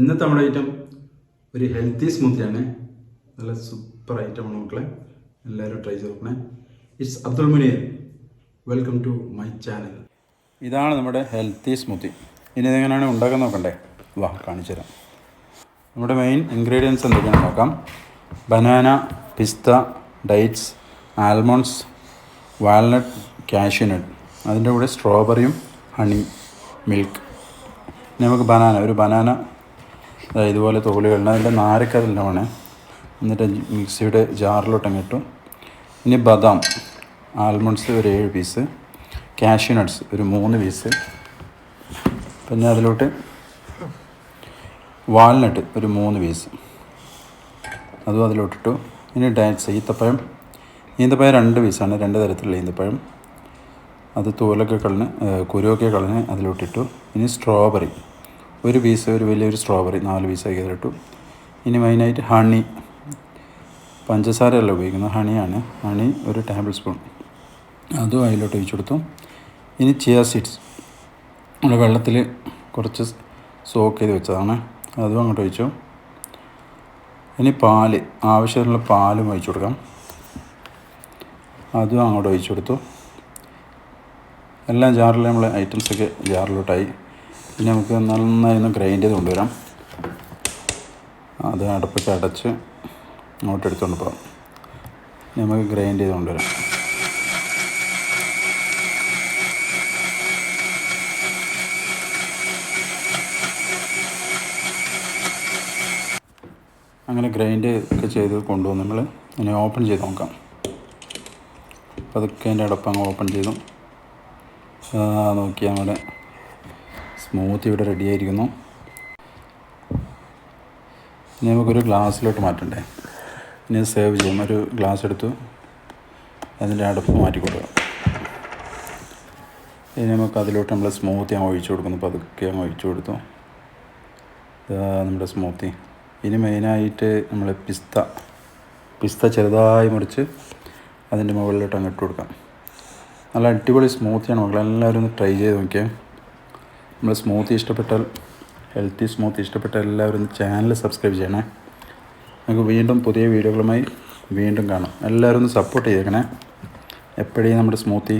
ഇന്നത്തെ നമ്മുടെ ഐറ്റം ഒരു ഹെൽത്തി സ്മൂത്തിയാണ്. നല്ല സൂപ്പർ ഐറ്റമാണ് മക്കളെ, എല്ലാവരും ട്രൈ ചെയ്ത് നോക്കണേ. It's Abdul Muneer, welcome to my channel. ഇതാണ് നമ്മുടെ ഹെൽത്തി സ്മൂത്തി. ഇനി ഇതെങ്ങനെയാണ് ഉണ്ടാക്കാൻ നോക്കണ്ടേ? വാ കാണിച്ചു തരാം. നമ്മുടെ മെയിൻ ഇൻഗ്രീഡിയൻസ് എന്തൊക്കെയാണെന്ന് നോക്കാം. ബനാന, പിസ്ത, ഡേറ്റ്സ്, ആൽമണ്ട്സ്, വാൽനട്ട്, കാഷ്യൂനട്ട്, അതിൻ്റെ കൂടെ സ്ട്രോബെറിയും ഹണി, മിൽക്ക്. ഇനി നമുക്ക് ഒരു ബനാന ഇതുപോലെ തോലുകളുണ്ട്, അതിൻ്റെ നാരക്കതെല്ലാം വേണേ. എന്നിട്ട് മിക്സിയുടെ ജാറിലോട്ടങ്ങ് ഇട്ടു. ഇനി ബദാം, ആൽമണ്ട്സ് ഒരു 7 പീസ്, കാഷ്യൂനട്ട്സ് ഒരു 3 പീസ്, പിന്നെ അതിലോട്ട് വാൽനട്ട് ഒരു 3 പീസ്, അതും അതിലോട്ടിട്ടു. ഇനി ഡേറ്റ്സ്, ഈന്തപ്പഴം 2 പീസാണ്, 2 തരത്തിലുള്ള ഈന്തപ്പഴം, അത് തോലൊക്കെ കളഞ്ഞ് കുരുവൊക്കെ കളഞ്ഞ് അതിലോട്ടിട്ടു. ഇനി സ്ട്രോബെറി ഒരു പീസ്, ഒരു വലിയൊരു സ്ട്രോബെറി 4 പീസാക്കി അതിലിട്ടു. ഇനി മെയിനായിട്ട് ഹണി, പഞ്ചസാരയല്ല ഉപയോഗിക്കുന്നത്, ഹണിയാണ്. ഹണി ഒരു ടേബിൾ സ്പൂൺ, അതും അതിലോട്ട് ഒഴിച്ചു കൊടുത്തു. ഇനി ചിയ സീഡ്സ് നമ്മൾ വെള്ളത്തിൽ കുറച്ച് സോക്ക് ചെയ്ത് വെച്ചതാണ്, അതും അങ്ങോട്ട് ഒഴിച്ചു. ഇനി പാല്, ആവശ്യമുള്ള പാലും ഒഴിച്ചു കൊടുക്കാം, അതും അങ്ങോട്ട് ഒഴിച്ചു കൊടുത്തു. എല്ലാം ജാറിൽ നമ്മൾ ഐറ്റംസൊക്കെ ജാറിലോട്ടായി. പിന്നെ നമുക്ക് നന്നായി ഒന്ന് ഗ്രൈൻഡ് ചെയ്ത് കൊണ്ടുവരാം. അത് അടുപ്പൊക്കെ അടച്ച് അങ്ങോട്ട് എടുത്തുകൊണ്ട് പോകാം. നമുക്ക് ഗ്രൈൻഡ് ചെയ്ത് കൊണ്ടുവരാം. അങ്ങനെ ഗ്രൈൻഡ് ഒക്കെ ചെയ്ത് കൊണ്ടുവന്ന് നമ്മൾ ഇനി ഓപ്പൺ ചെയ്ത് നോക്കാം. അതൊക്കെ അതിൻ്റെ അടപ്പങ്ങ് ഓപ്പൺ ചെയ്തു. നോക്കിയാൽ നമ്മുടെ സ്മൂത്തി ഇവിടെ റെഡി ആയിരിക്കുന്നു. ഇനി നമുക്കൊരു ഗ്ലാസ്സിലോട്ട് മാറ്റണ്ടേ. ഇനി സേവ് ചെയ്യാം. ഒരു ഗ്ലാസ് എടുത്തു, അതിൻ്റെ അടപ്പ് മാറ്റി കൊടുക്കാം. ഇനി നമുക്ക് അതിലോട്ട് നമ്മൾ സ്മൂത്തി അങ്ങ് ഒഴിച്ചു കൊടുക്കുന്നു. പതുക്കെ അങ്ങ് ഒഴിച്ചു കൊടുത്തു. നമ്മുടെ സ്മൂത്തി. ഇനി മെയിനായിട്ട് നമ്മൾ പിസ്ത ചെറുതായി മുറിച്ച് അതിൻ്റെ മുകളിലോട്ട് അങ്ങ് ഇട്ട് കൊടുക്കാം. നല്ല അടിപൊളി സ്മൂത്തിയാണ് മക്കളെ, എല്ലാവരും ഒന്ന് ട്രൈ ചെയ്ത് നോക്കിയാൽ. നമ്മൾ സ്മൂത്തി ഇഷ്ടപ്പെട്ടാൽ, ഹെൽത്തി സ്മൂത്തി ഇഷ്ടപ്പെട്ടാൽ എല്ലാവരും ഒന്ന് ചാനൽ സബ്സ്ക്രൈബ് ചെയ്യണേ. നമുക്ക് വീണ്ടും പുതിയ വീഡിയോകളുമായി വീണ്ടും കാണാം. എല്ലാവരും ഒന്ന് സപ്പോർട്ട് ചെയ്തേക്കണേ. എപ്പോഴും നമ്മുടെ സ്മൂത്തി